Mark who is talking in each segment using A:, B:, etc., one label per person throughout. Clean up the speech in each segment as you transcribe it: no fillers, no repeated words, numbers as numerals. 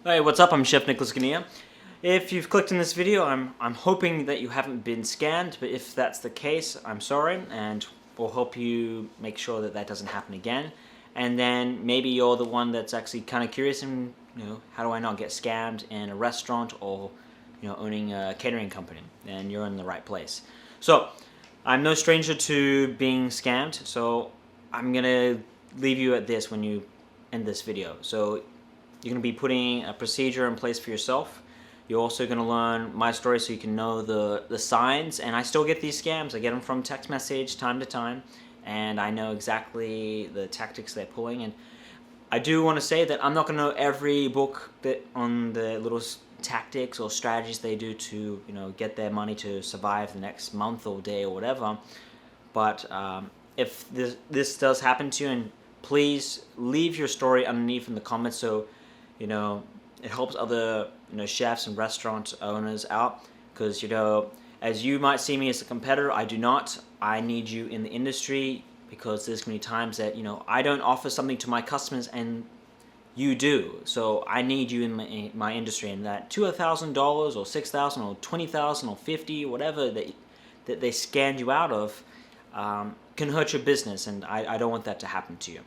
A: Hey, what's up? I'm Chef Nicholas Ganea. If you've clicked in this video, I'm hoping that you haven't been scammed, but if that's the case, I'm sorry, and we'll help you make sure that that doesn't happen again. And then maybe you're the one that's actually kind of curious and, how do I not get scammed in a restaurant or, owning a catering company? And you're in the right place. So, I'm no stranger to being scammed, so I'm gonna leave you at this when you end this video. So, you're going to be putting a procedure in place for yourself. You're also going to learn my story so you can know the signs. And I still get these scams. I get them from text message time to time. And I know exactly the tactics they're pulling. And I do want to say that I'm not going to know every book that on the little tactics or strategies they do to get their money to survive the next month or day or whatever. But if this does happen to you, and please leave your story underneath in the comments so it helps other chefs and restaurant owners out, because as you might see me as a competitor, I do not. I need you in the industry, because there's going to be times that I don't offer something to my customers and you do. So I need you in my industry, and that $2,000 or $6,000 or $20,000 or $50,000, whatever that they scanned you out of, can hurt your business, and I don't want that to happen to you.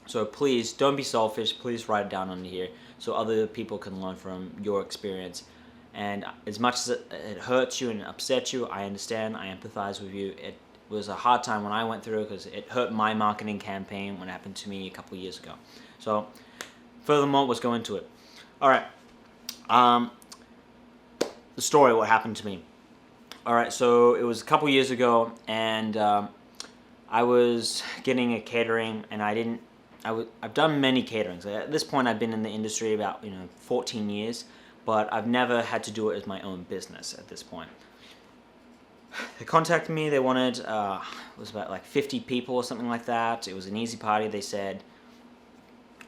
A: So please don't be selfish. Please write it down under here so other people can learn from your experience. And as much as it hurts you and upsets you, I understand. I empathize with you. It was a hard time when I went through it, because it hurt my marketing campaign when it happened to me a couple of years ago. So furthermore, let's go into it. All right. The story, what happened to me. All right, so it was a couple years ago, and I was getting a catering, and I've done many caterings. At this point, I've been in the industry about 14 years, but I've never had to do it as my own business at this point. They contacted me. They wanted it was about like 50 people or something like that. It was an easy party. They said,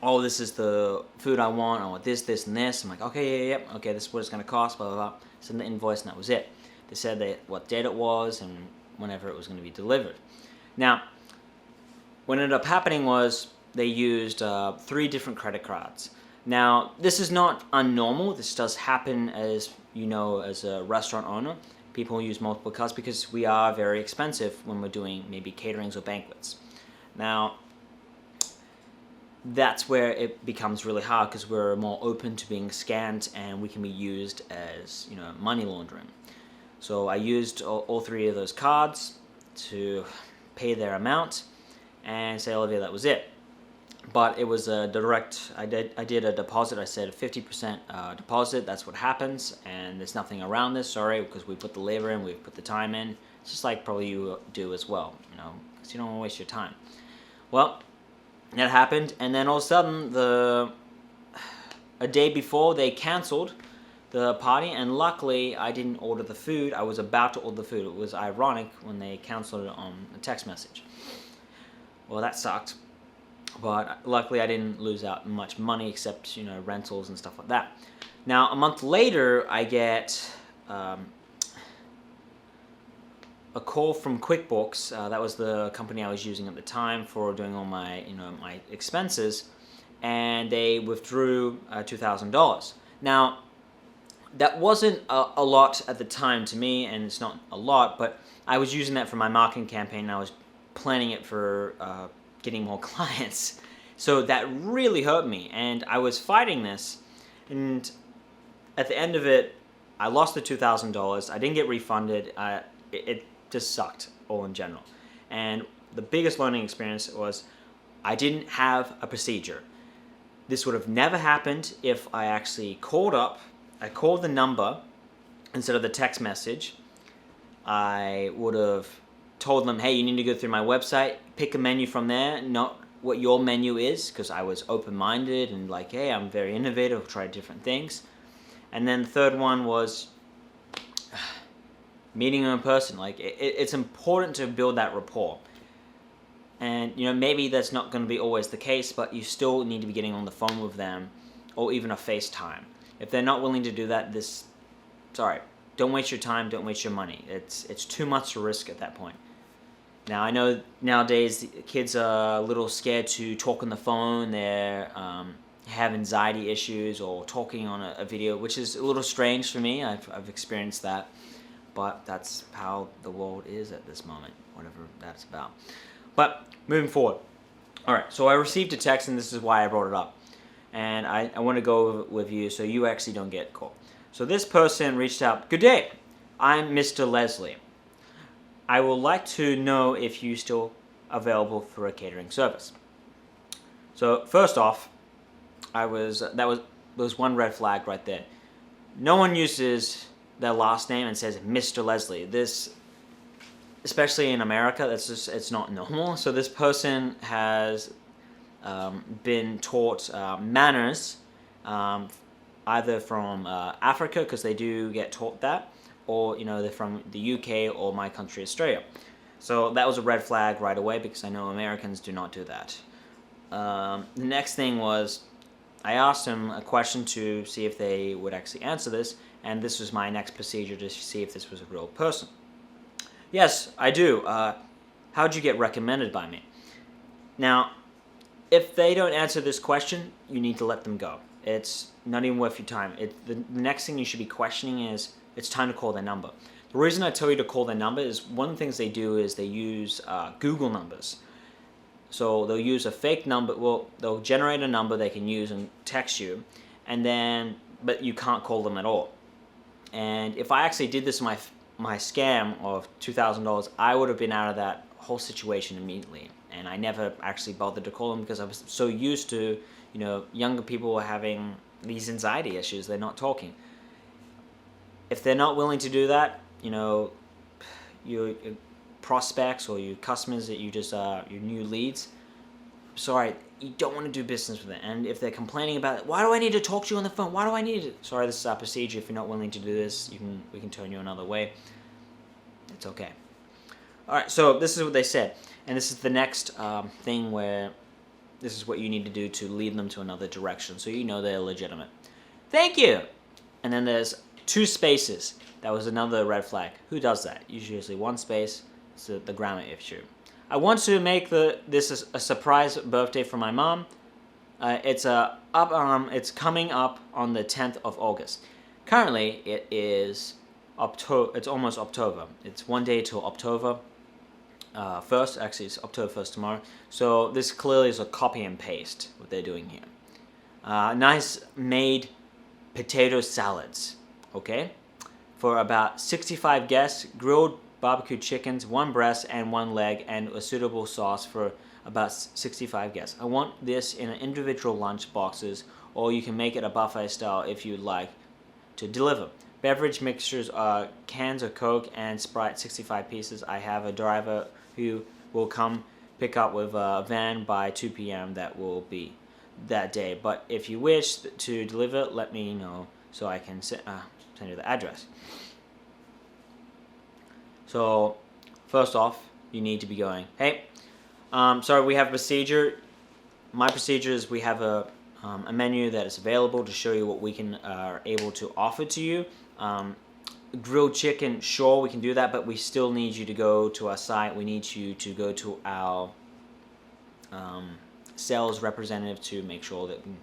A: "Oh, this is the food I want. I want this, this, and this." I'm like, "Okay, yeah, okay, this is what it's going to cost." Blah blah blah. Send the invoice, and that was it. They said what date it was and whenever it was going to be delivered. Now, what ended up happening was, they used 3 different credit cards. Now, this is not unnormal. This does happen as a restaurant owner. People use multiple cards because we are very expensive when we're doing maybe caterings or banquets. Now, that's where it becomes really hard, because we're more open to being scanned, and we can be used as money laundering. So I used all 3 of those cards to pay their amount and say, "Olivia, that was it." But it was a direct, I did a deposit. I said a 50% deposit. That's what happens, and there's nothing around this. Sorry, because we put the labor in, we put the time in. It's just like probably you do as well, because you don't want to waste your time. Well, that happened, and then all of a sudden, a day before, they canceled the party, and luckily I didn't order the food. I was about to order the food. It was ironic when they canceled it on a text message. Well, that sucked. But luckily I didn't lose out much money, except rentals and stuff like that. Now, a month later, I get a call from QuickBooks. That was the company I was using at the time for doing all my my expenses, and they withdrew $2,000. Now, that wasn't a lot at the time to me, and it's not a lot, but I was using that for my marketing campaign, and I was planning it for getting more clients. So that really hurt me, and I was fighting this, and at the end of it, I lost the $2,000. I didn't get refunded. It just sucked all in general. And the biggest learning experience was, I didn't have a procedure. This would have never happened if I actually called up. I called the number instead of the text message. I would have told them, "Hey, you need to go through my website, pick a menu from there," not what your menu is, because I was open-minded and like, "Hey, I'm very innovative, I'll try different things." And then the third one was meeting them in person. Like, it's important to build that rapport. And maybe that's not going to be always the case, but you still need to be getting on the phone with them, or even a FaceTime. If they're not willing to do that, sorry, don't waste your time, don't waste your money. It's too much to risk at that point. Now, I know nowadays kids are a little scared to talk on the phone. They're have anxiety issues or talking on a video, which is a little strange for me. I've experienced that, but that's how the world is at this moment, whatever that's about. But moving forward. All right, so I received a text, and this is why I brought it up. And I want to go with you so you actually don't get caught. So this person reached out. Good day. I'm Mr. Leslie. I would like to know if you're still available for a catering service. So first off, there was one red flag right there. No one uses their last name and says Mr. Leslie. This, especially in America, it's not normal. So this person has been taught manners, either from Africa, because they do get taught that, or they're from the UK or my country, Australia. So that was a red flag right away, because I know Americans do not do that. The next thing was, I asked them a question to see if they would actually answer this, and this was my next procedure to see if this was a real person. Yes, I do. How'd you get recommended by me? Now, if they don't answer this question, you need to let them go. It's not even worth your time. The next thing you should be questioning is, it's time to call their number. The reason I tell you to call their number is one of the things they do is they use Google numbers. So they'll use a fake number. Well, they'll generate a number they can use and text you, but you can't call them at all. And if I actually did this my scam of $2,000, I would have been out of that whole situation immediately. And I never actually bothered to call them because I was so used to, younger people having these anxiety issues. They're not talking. If they're not willing to do that, your prospects or your customers that you just your new leads, sorry, you don't want to do business with it. And if they're complaining about it, why do I need to talk to you on the phone? Why do I need it? Sorry, this is our procedure. If you're not willing to do this, we can turn you another way. It's okay. All right, so this is what they said, and this is the next thing where this is what you need to do to lead them to another direction, so they're legitimate. Thank you. And then there's 2 spaces. That was another red flag. Who does that? Usually 1 space. It's the grammar issue. I want to make this a surprise birthday for my mom. It's coming up on the 10th of August. Currently, it is It's almost October. It's 1 day till October 1st. Actually, it's October 1st tomorrow. So this clearly is a copy and paste what they're doing here. Nice made potato salads. Okay, for about 65 guests, grilled barbecue chickens, 1 breast and 1 leg, and a suitable sauce for about 65 guests. I want this in individual lunch boxes, or you can make it a buffet style if you'd like to deliver. Beverage mixtures are cans of Coke and Sprite, 65 pieces. I have a driver who will come pick up with a van by 2 p.m. That will be that day. But if you wish to deliver, let me know so I can send you the address. So first off, you need to be going, hey, sorry, we have a procedure. My procedure is we have a menu that is available to show you what we are able to offer to you. Grilled chicken, sure, we can do that, but we still need you to go to our site. We need you to go to our sales representative to make sure that we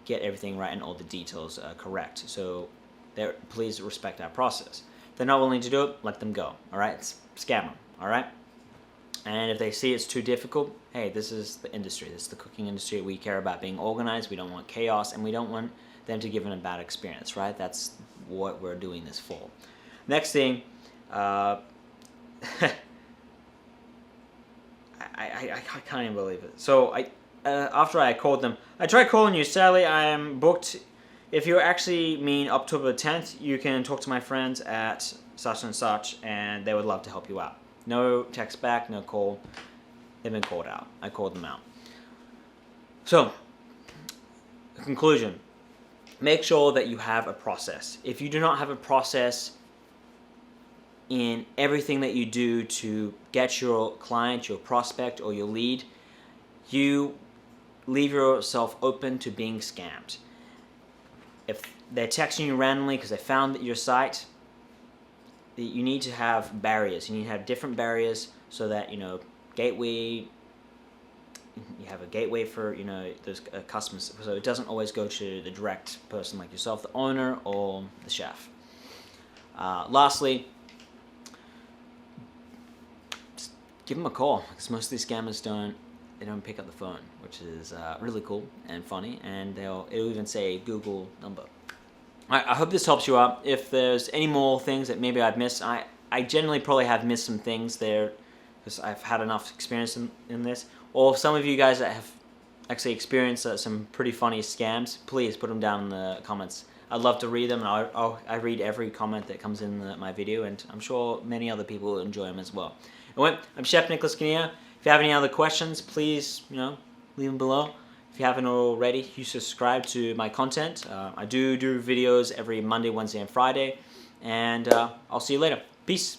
A: get everything right and all the details correct. So please respect our process. If they're not willing to do it, let them go. All right, scam them. All right. And if they see it's too difficult, hey, this is the industry. This is the cooking industry. We care about being organized. We don't want chaos, and we don't want them to give them a bad experience, right? That's what we're doing this for. Next thing, I can't even believe it. So after I called them, I tried calling you. Sadly, I am booked. If you actually mean October 10th, you can talk to my friends at such and such, and they would love to help you out. No text back, no call. They've been called out. I called them out. So, conclusion. Make sure that you have a process. If you do not have a process in everything that you do to get your client, your prospect, or your lead, you leave yourself open to being scammed. If they're texting you randomly because they found your site, you need to have barriers. You need to have different barriers so that, gateway you have a gateway for, you know, those customers, so it doesn't always go to the direct person like yourself, the owner or the chef. Lastly, just give them a call, because most of these scammers don't pick up the phone, which is really cool and funny, and it'll even say Google number. I hope this helps you out. If there's any more things that maybe I've missed, I generally probably have missed some things there, because I've had enough experience in this. Or if some of you guys that have actually experienced some pretty funny scams, please put them down in the comments. I'd love to read them, and I read every comment that comes in my video, and I'm sure many other people will enjoy them as well. Anyway, I'm Chef Nicholas Kinnear. If you have any other questions, please, you know, leave them below. If you haven't already, you subscribe to my content. I do videos every Monday, Wednesday, and Friday. And I'll see you later. Peace.